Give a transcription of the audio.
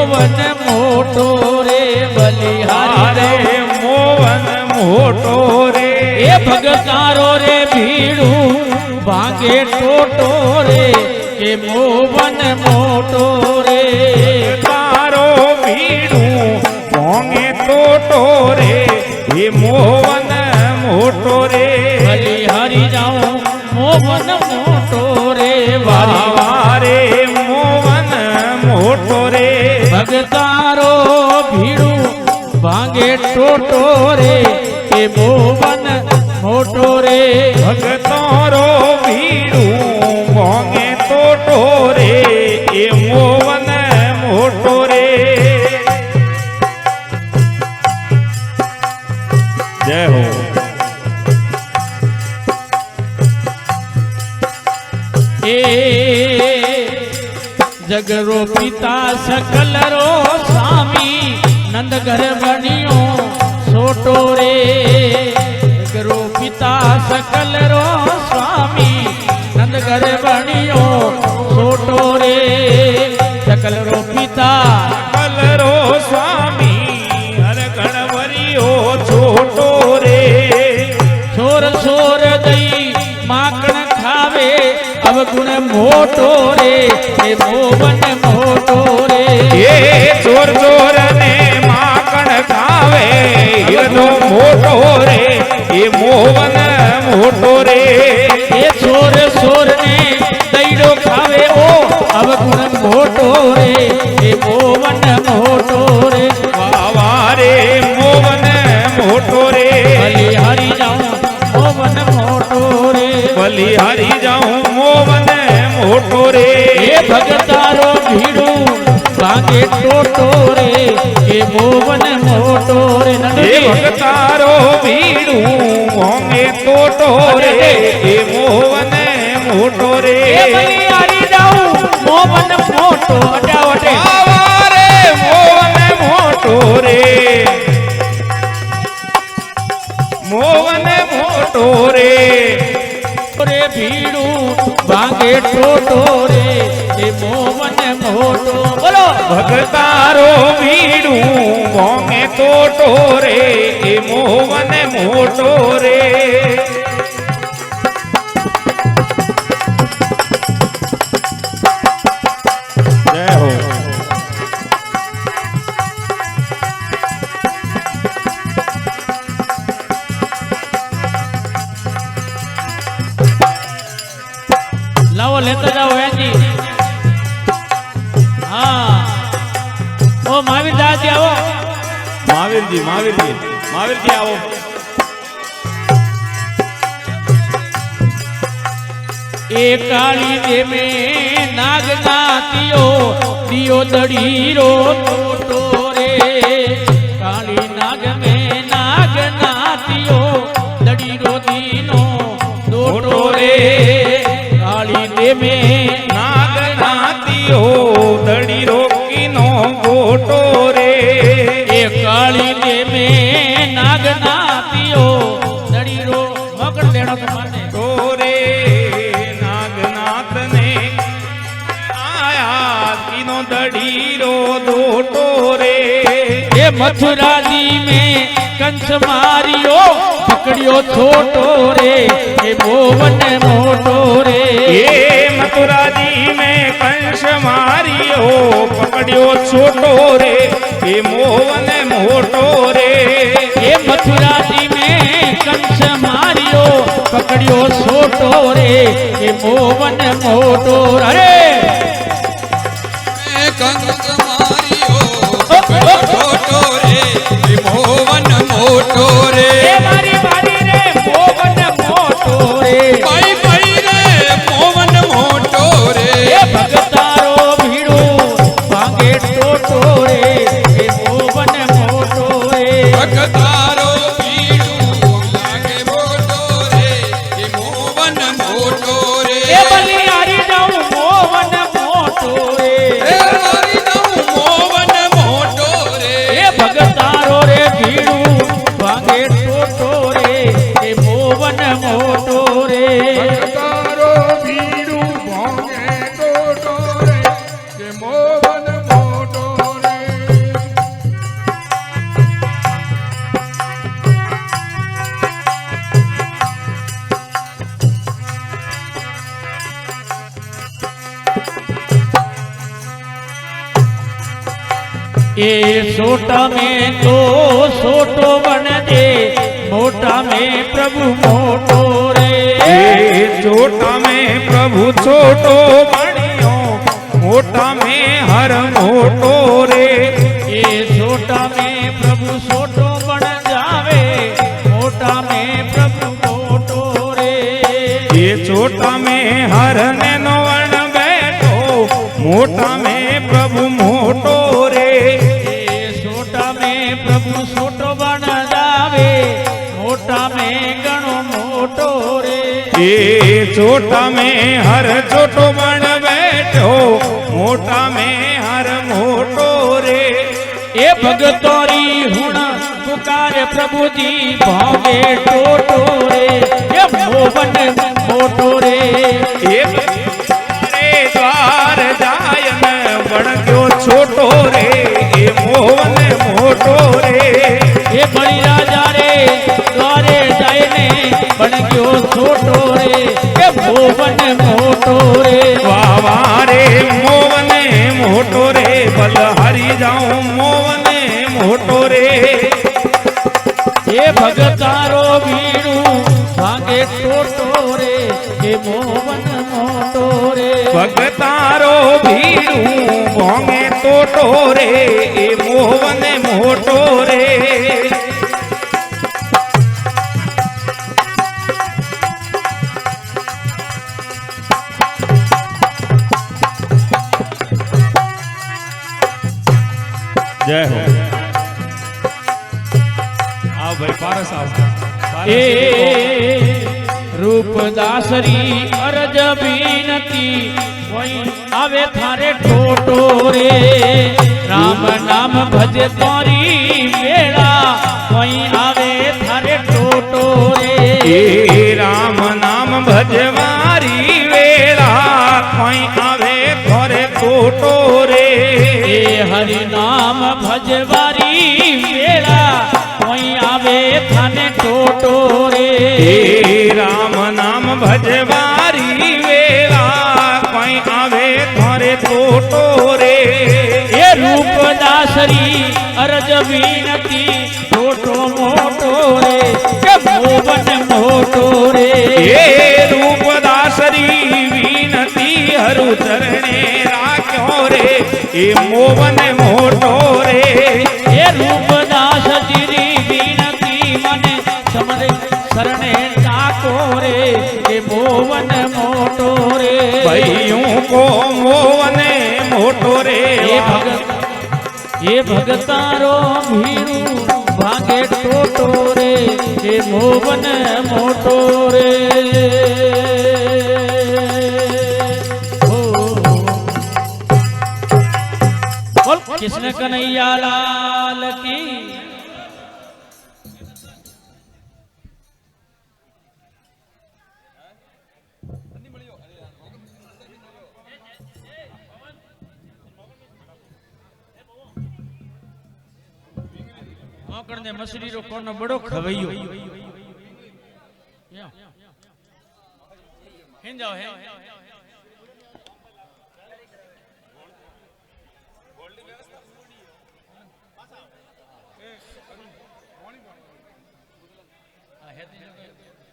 મોવન મોટો રે બલિહારી રે મોવન મોટો રે એ ભગતારો રે ભીડું ભાંગે ટોટો રે કે મોવન મોટો રે તારો ભીડું ભોંગે ટોટો રે એ મોવન મોટો રે બલિહારી જાઉં મોવન મોટો રે વારે મોવન મોટો રે ભગતારો ભીડું ભાંગે ટોટો રે કે મોવન મોટો રે ભગતારો ભીડું ભોંગે ટોટો રે એ મોવન મોટો રે જય હો એ જગરો પિતા સકલ રો સ્વામી નંદ ઘર બન્યો સોટો રે જગરો પિતા સકલ રો સ્વામી નંદ ઘર બન્યો સોટો રે સકલ રો પિતા કલરો સ્વામી હર ગણવરિયો છોટો રે સોર સોર દઈ માકણ ખાવે અવગુણ મોટો રે એ મોવન મોટો રે એ ચોર ચોર ને માકણ ખાવે હિરનો મોટો રે એ મોવન મોટો રે એ સોર સોર ને દઈડો ખાવે ઓ અવગુણ મોટો રે એ મોવન મોટો રે વારે મોવન મોટો રે બલિહારી જાઉં મોવન મોટો રે બલિહારી જાઉં મોવન મોટો રે એ ભગતારો ભીડું ભાંગે ટોટો રે એ મોવન મોટો રે એ નંદજી ભગતારો ભીડું ભોંગે ટોટો રે એ મોવન મોટો રે એ બલિહારી જાઉં મોવન મોટો અટાવટે વારે મોવન મોટો રે મોવન મોટો રે રે ભીડું ભાંગે ટોટો રે એ મોવન મોટો બોલો ભગતારો ભીડું ભોંગે ટોટો રે એ મોવન મોટો રે જય હો લાવો લેતા જાઓ એજી હા ઓ મહાવીર દાસજી આવો મહાવીરજી આવો એ કાળી દેમે નાગ નાતિયો દિયો દડીરો ટોટો રે કાળી નાગ મે નાગ નાતિયો દડીરો દીનો દોટો રે કાળી દેમે નાગ નાતીઓ દડી રોકીનો ગોટો રે એ કાળી દેમે નાગ નાતિયો દડીરો મગર લેણો તમારે તોરે નાગનાથ ને આયા કીનો દડીરો દોટો રે એ મથુરાજી में कंस मारियो पकड़ियो छोटो रे ए मोवन मोटो रे ये मथुराजी में कंस मारियो पकड़ियो छोटो रे ये मोवन मोटो रे ए मथुराजी में कंस मारियो पकड़ियो छोटो रे ए मोवन मोटो अरे कंस मारियो छोटो रे मोवन मोटो रे मारी मारी रे मोवन मोटो रे भाई भाई रे मोवन मोटो रे भगतारो भीड़ो भांगे टोटो रे ए मोवन मोटो रे भगतारो भीड़ू लागे मोटो रे मोवन मोटो रे ए बलिहारी जाऊं मोवन मोटो रे मारी जाऊं मोवन मोटो रे भगतारो रे भीड़ू भांगे टोटो रे ए मोवन मोटो रे भगतारो भीड़ू भांगे टोटो रे मोवन मोटो रे એ સોટા में तो सोटो बन दे मोटा में प्रभु मोटो रे એ छोटा में प्रभु छोटो बनियो मोटा में हर मोटो रे ये छोटा में प्रभु छोटो बन जावे मोटा में प्रभु मोटो रे ये छोटा में हर ने नो वर्ण बैठो मोटा में प्रभु मोटो रे ये छोटा में प्रभु छोटो बन जावे मोटा में गणो मोटो रे ये छोटा में हर छोटो बन बैठो मोटा में हर मोटो रे ए भगतोरी हुण पुकारे प्रभु जी भावे टोटो रे ये मोवन मोटो रे ये रे द्वार जायन बन गयो छोटो रे ये मोहन मोटो रे ये बड़ी राजा रे द्वारे जायने बन गयो छोटो रे ये मोवन मोटो रे वावा रे मोहन मोटो रे बल हरी जाऊं मोहन मोटो रे ये भगतारो भीड़ू भागे टोटो रे ये मोवन मोटो रे भगतारो भीड़ू भोंगे तोटो रे ए मोहन मोटो रे जय हो आओ भाई पारस आओ ए रूपदासरी अरज बीनती वही आवे थारे टोटो रे राम नाम भज तोरी बेड़ा वही आवे थारे टोटो रे ए राम नाम भजवारी वेला कोई आवे थोरे टोटो रे ए हरि नाम भजवारी बेड़ा वही आवे थाने टोटो रे ए राम नाम भजवारी वेला कोई आवे थोरे टोटो रे ये रूपदासरी अरज बीनती टोटो मोटो रे के मोवन मोटो रे ये रूपदासरी विनती हरु चरणे राख्यो रे ए मोवन मोटो रे ये रूपदास जीरी बीनती मने समरे शरणे टाको रे ये मोवन मोटो रे भैयों को मोवन मोटो रे ये भगतारो भीरू भागे टोटो रे ये मोवन मोटो रे बोल कृष्ण कन्हैया लाल की ને મસરી રો કોનો બડો ખવૈયો હેન જાઓ હે આ હેતી